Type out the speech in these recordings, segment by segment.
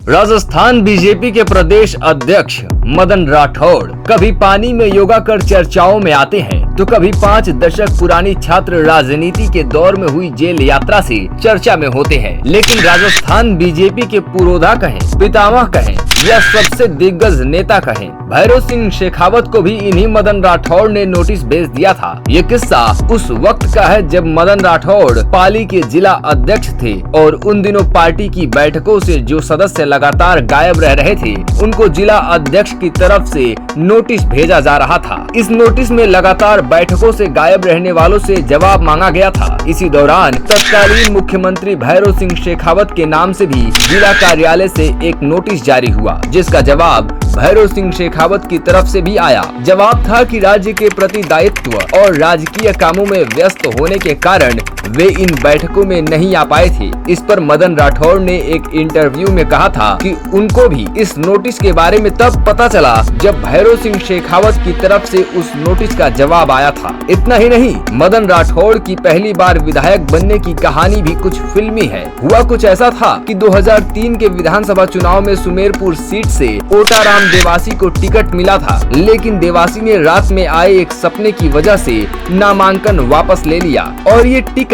Rajasthan BJP के प्रदेश अध्यक्ष मदन राठौड़ कभी पानी में योगा कर चर्चाओं में आते हैं तो कभी 5 दशक पुरानी छात्र राजनीति के दौर में हुई जेल यात्रा से चर्चा में होते हैं। लेकिन राजस्थान बीजेपी के पुरोधा कहें, पितामह कहें या सबसे दिग्गज नेता कहें, भैरव सिंह शेखावत को भी इन्हीं मदन राठौड़ ने नोटिस भेज दिया था। ये किस्सा उस वक्त का है जब मदन राठौड़ पाली के जिला अध्यक्ष थे और उन दिनों पार्टी की बैठकों से जो सदस्य लगातार गायब रह रहे थे उनको जिला अध्यक्ष की तरफ से नोटिस भेजा जा रहा था। इस नोटिस में लगातार बैठकों से गायब रहने वालों से जवाब मांगा गया था। इसी दौरान तत्कालीन मुख्यमंत्री भैरव सिंह शेखावत के नाम से भी जिला कार्यालय से एक नोटिस जारी हुआ, जिसका जवाब भैरव सिंह शेखावत की तरफ से भी आया। जवाब था कि राज्य के प्रति दायित्व और राजकीय कामों में व्यस्त होने के कारण वे इन बैठकों में नहीं आ पाए थे। इस पर मदन राठौड़ ने एक इंटरव्यू में कहा था कि उनको भी इस नोटिस के बारे में तब पता चला जब भैरव सिंह शेखावत की तरफ से उस नोटिस का जवाब आया था। इतना ही नहीं, मदन राठौड़ की पहली बार विधायक बनने की कहानी भी कुछ फिल्मी है। हुआ कुछ ऐसा था कि 2003 के विधानसभा चुनाव में सुमेरपुर सीट से कोटाराम देवासी को टिकट मिला था, लेकिन देवासी ने रात में आए एक सपने की वजह से नामांकन वापस ले लिया और ये टिकट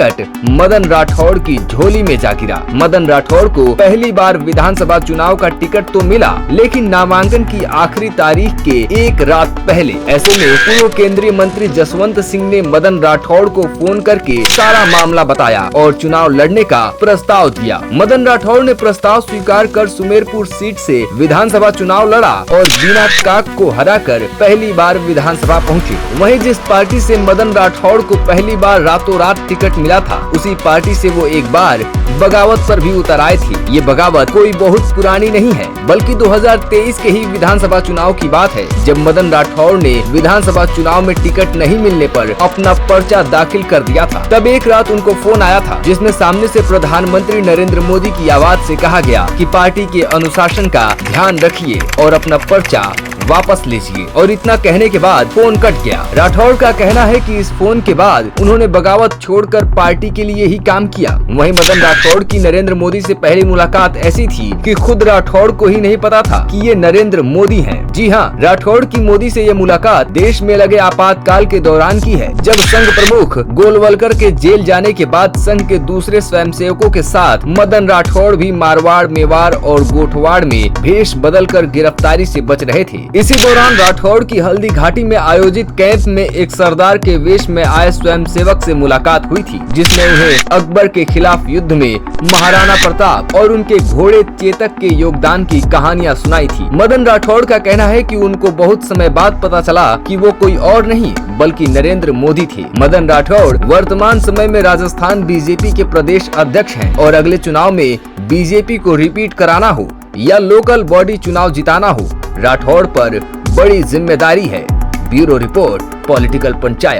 मदन राठौड़ की झोली में जा गिरा। मदन राठौड़ को पहली बार विधानसभा चुनाव का टिकट तो मिला, लेकिन नामांकन की आखिरी तारीख के एक रात पहले। ऐसे में पूर्व केंद्रीय मंत्री जसवंत सिंह ने मदन राठौड़ को फोन करके सारा मामला बताया और चुनाव लड़ने का प्रस्ताव दिया। मदन राठौड़ ने प्रस्ताव स्वीकार कर सुमेरपुर सीट से विधानसभा चुनाव लड़ा और बीना काक को हराकर पहली बार विधानसभा पहुंचे। वहीं जिस पार्टी से मदन राठौड़ को पहली बार रातों रात टिकट मिला था, उसी पार्टी से वो एक बार बगावत पर भी उतर आए थे। ये बगावत कोई बहुत पुरानी नहीं है, बल्कि 2023 के ही विधानसभा चुनाव की बात है, जब मदन राठौड़ ने विधानसभा चुनाव में टिकट नहीं मिलने पर अपना पर्चा दाखिल कर दिया था। तब एक रात उनको फोन आया था, जिसमें सामने से प्रधानमंत्री नरेंद्र मोदी की आवाज से कहा गया कि पार्टी के अनुशासन का ध्यान रखिए और अपना पर्चा वापस लीजिए। और इतना कहने के बाद फोन कट गया। राठौड़ का कहना है कि इस फोन के बाद उन्होंने बगावत छोड़कर पार्टी के लिए ही काम किया। वहीं मदन राठौड़ की नरेंद्र मोदी से पहली मुलाकात ऐसी थी कि खुद राठौड़ को ही नहीं पता था कि ये नरेंद्र मोदी हैं। जी हाँ, राठौड़ की मोदी से ये मुलाकात देश में लगे आपातकाल के दौरान की है, जब संघ प्रमुख गोलवलकर के जेल जाने के बाद संघ के दूसरे स्वयंसेवकों के साथ मदन राठौड़ भी मारवाड़, मेवाड़ और गोठवाड़ में भेष बदल कर गिरफ्तारी से बच रहे थे। इसी दौरान राठौड़ की हल्दी घाटी में आयोजित कैंप में एक सरदार के वेश में आए स्वयंसेवक से मुलाकात हुई थी, जिसने उन्हें अकबर के खिलाफ युद्ध में महाराणा प्रताप और उनके घोड़े चेतक के योगदान की कहानियां सुनाई थी। मदन राठौड़ का कहना है कि उनको बहुत समय बाद पता चला कि वो कोई और नहीं बल्कि नरेंद्र मोदी थे। मदन राठौड़ वर्तमान समय में राजस्थान बीजेपी के प्रदेश अध्यक्ष हैं और अगले चुनाव में बीजेपी को रिपीट कराना हो या लोकल बॉडी चुनाव जिताना हो, राठौड़ पर बड़ी जिम्मेदारी है। Bureau report, political panchayat.